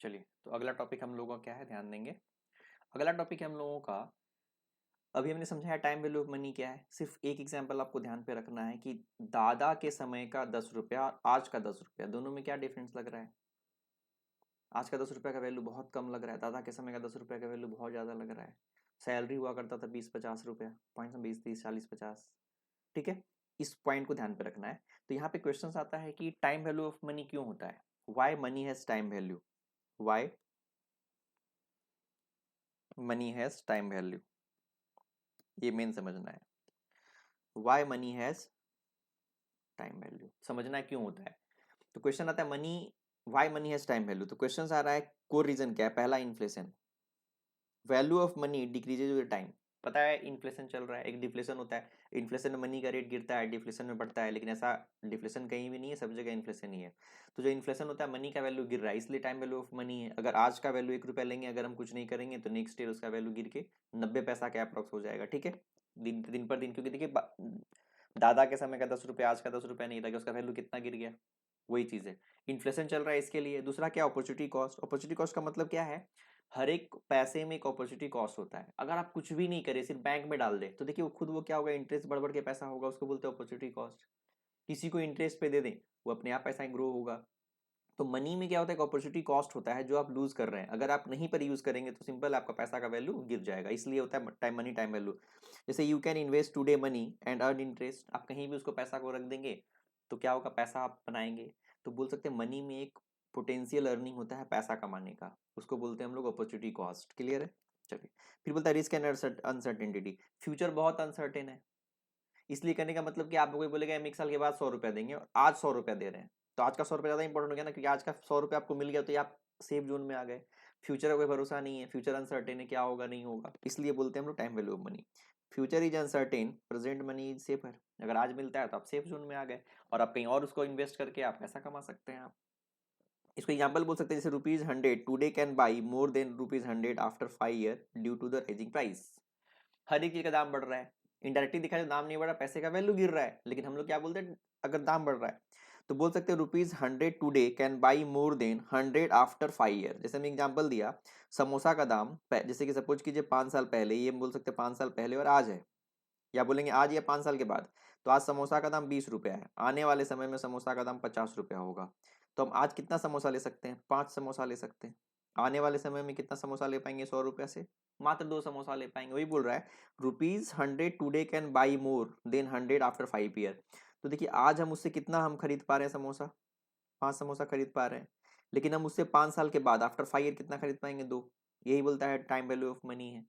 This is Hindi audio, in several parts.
चलिए, तो अगला टॉपिक हम लोगों का क्या है, ध्यान देंगे। अगला टॉपिक है हम लोगों का, अभी हमने समझा है टाइम वैल्यू ऑफ मनी क्या है। सिर्फ एक एग्जांपल आपको ध्यान पे रखना है कि दादा के समय का 10 रुपया और आज का 10 रुपया, दोनों में क्या डिफरेंस लग रहा है। आज का 10 रुपया का वैल्यू बहुत कम लग रहा है, दादा के समय का 10 रुपया का वैल्यू बहुत ज़्यादा लग रहा है। सैलरी हुआ करता था 20-50 रुपया, पॉइंट 20-30-40-50। ठीक है, इस पॉइंट को ध्यान पे रखना है। तो यहाँ पे क्वेश्चन आता है कि टाइम वैल्यू ऑफ मनी क्यों होता है, why money has time value, why money has time value, ये मेन समझना है। Why money has time value समझना है क्यों होता है। तो क्वेश्चन आता है money, why money has time value. तो क्वेश्चन आ रहा है कोर रीजन क्या है, पहला inflation, value of money decreases with time. पता है इन्फ्लेशन चल रहा है, एक डिफ्लेशन होता है, इन्फ्लेशन में मनी का रेट गिरता है, डिफ्लेशन में बढ़ता है, लेकिन ऐसा डिफ्लेशन कहीं भी नहीं है, सब जगह इन्फ्लेशन ही है। तो जो इन्फ्लेशन होता है मनी का वैल्यू गिर रहा है, इसलिए टाइम वैल्यू ऑफ मनी है। अगर आज का वैल्यू 1 रुपया लेंगे, अगर हम कुछ नहीं करेंगे तो नेक्स्ट ईयर उसका वैल्यू गिर के 90 पैसा के अप्रॉक्स हो जाएगा। ठीक है, दिन दिन पर दिन, क्योंकि देखिए दादा के समय का 10 रुपया आज का 10 रुपया नहीं था, उसका वैल्यू कितना गिर गया। वही चीज है, इन्फ्लेशन चल रहा है इसके लिए। दूसरा क्या, अपॉर्चुनिटी कॉस्ट। अपॉर्चुनिटी कॉस्ट का मतलब क्या है, हर एक पैसे में एक अपॉर्चुनिटी कॉस्ट होता है। अगर आप कुछ भी नहीं करें, सिर्फ बैंक में डाल दे, तो देखिए वो खुद वो क्या होगा, इंटरेस्ट बढ़ बढ़ के पैसा होगा, उसको बोलते हैं अपॉर्चुनिटी कॉस्ट। किसी को इंटरेस्ट पे दे दें, वो अपने आप पैसा ग्रो होगा। तो मनी में क्या होता है, अपॉर्चुनिटी कॉस्ट होता है जो आप लूज कर रहे हैं। अगर आप नहीं पर यूज करेंगे तो सिंपल आपका पैसा का वैल्यू गिर जाएगा, इसलिए होता है टाइम मनी टाइम वैल्यू। जैसे you can invest today money and earn interest, आप कहीं भी उसको पैसा को रख देंगे तो क्या होगा, पैसा आप बनाएंगे। तो बोल सकते हैं मनी में एक पोटेंशियल अर्निंग होता है पैसा कमाने का, उसको बोलते हैं हम लोग अपॉर्चुनिटी कॉस्ट। क्लियर है। चलिए, फिर बोलता है रिस्क एंड अनसर्टेनिटी। फ्यूचर बहुत अनसर्टेन है, इसलिए करने का मतलब कि आप कोई बोलेगा हम 1 साल के बाद 100 रुपया देंगे और आज 100 रुपया दे रहे हैं, तो आज का 100 रुपया ज्यादा इंपॉर्टेंट हो गया ना, क्योंकि आज का 100 रुपया आपको मिल गया तो ये आप सेफ जोन में आ गए। फ्यूचर का कोई भरोसा नहीं है, फ्यूचर अनसर्टेन है, क्या होगा नहीं होगा, इसलिए बोलते हैं हम लोग time value of money. Future is uncertain, present money is safer. अगर आज मिलता है तो आप सेफ जोन में आ गए, और आप कहीं और उसको इन्वेस्ट करके आप पैसा कमा सकते हैं। आप इसको एग्जाम्पल बोल सकते हैं, जैसे ₹100 today can buy more than ₹100 after 5 year due to the rising price. हर एक चीज का दाम बढ़ रहा है, इनडायरेक्टली दिखा जो दाम नहीं बढ़ रहा, पैसे का वैल्यू गिर रहा है, लेकिन हम लोग क्या बोलते हैं, अगर दाम बढ़ रहा है तो बोल सकते हैं ₹100 today can buy more than 100 after 5 year. जैसे हमने एग्जांपल दिया, समोसा का दाम जैसे कि सपोज कीजिए 5 साल पहले, ये हम बोल सकते हैं 5 साल पहले और आज है, या बोलेंगे आज या 5 साल के बाद। तो आज समोसा का दाम 20 रुपया है, आने वाले समय में समोसा का दाम 50 रुपया होगा। तो हम आज कितना समोसा ले सकते हैं, 5 समोसा ले सकते हैं। आने वाले समय में कितना समोसा ले पाएंगे, 100 रुपया से मात्र 2 समोसा ले पाएंगे। वही बोल रहा है, ₹100 today can buy more than 100 after 5 year. तो देखिए आज हम उससे कितना हम खरीद पा रहे हैं समोसा, 5 समोसा खरीद पा रहे हैं, लेकिन हम उससे 5 साल के बाद आफ्टर 5 ईयर कितना खरीद पाएंगे, 2। यही बोलता है टाइम वैल्यू ऑफ मनी है,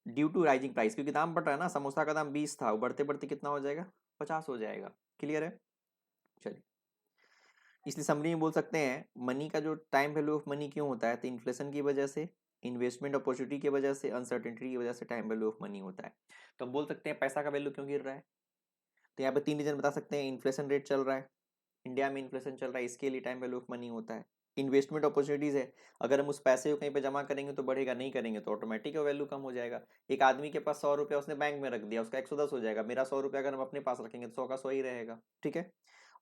ड्यू टू राइजिंग प्राइस, क्योंकि दाम बढ़ रहा है ना, समोसा का दाम 20 था, वो बढ़ते बढ़ते कितना हो जाएगा, 50 हो जाएगा। क्लियर है। चलिए, इसलिए समरी में बोल सकते हैं मनी का जो टाइम वैल्यू ऑफ मनी क्यों होता है, तो इन्फ्लेशन की वजह से, इन्वेस्टमेंट अपॉर्चुनिटी की वजह से, अनसर्टेनिटी की वजह से टाइम वैल्यू ऑफ मनी होता है। तो हम बोल सकते हैं पैसा का वैल्यू क्यों गिर रहा है, तो यहाँ पे 3 रीजन बता सकते हैं। इन्फ्लेशन रेट चल रहा है, इंडिया में इन्फ्लेशन चल रहा है, इसके लिए टाइम वैल्यू ऑफ मनी होता है। इन्वेस्टमेंट अपॉर्चुनिटीज है, अगर हम उस पैसे को कहीं पे जमा करेंगे तो बढ़ेगा, नहीं करेंगे तो ऑटोमेटिक वैल्यू कम हो जाएगा। एक आदमी के पास 100 रुपया उसने बैंक में रख दिया, उसका 110 हो जाएगा, मेरा 100 रुपया अगर हम अपने पास रखेंगे तो 100 का 100 ही रहेगा। ठीक है।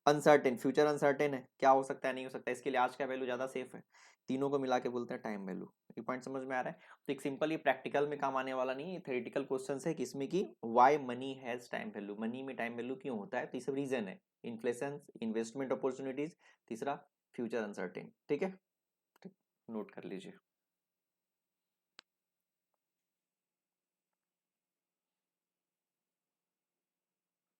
अनसर्टेन, फ्यूचर अनसर्टेन है, क्या हो सकता है नहीं हो सकता, इसके लिए आज का वैल्यू ज्यादा सेफ है। तीनों को मिला के बोलते हैं टाइम वैल्यू। ये पॉइंट समझ में आ रहा है। तो एक सिंपल, ये प्रैक्टिकल में काम आने वाला नहीं है, थ्योरेटिकल क्वेश्चन है, किसमें कि why money has time value, money में टाइम वैल्यू क्यों होता है, तो ये सब रीजन है। इन्फ्लेशन, इन्वेस्टमेंट अपॉर्चुनिटीज, तीसरा फ्यूचर अनसर्टेन। ठीक है, नोट कर लीजिए।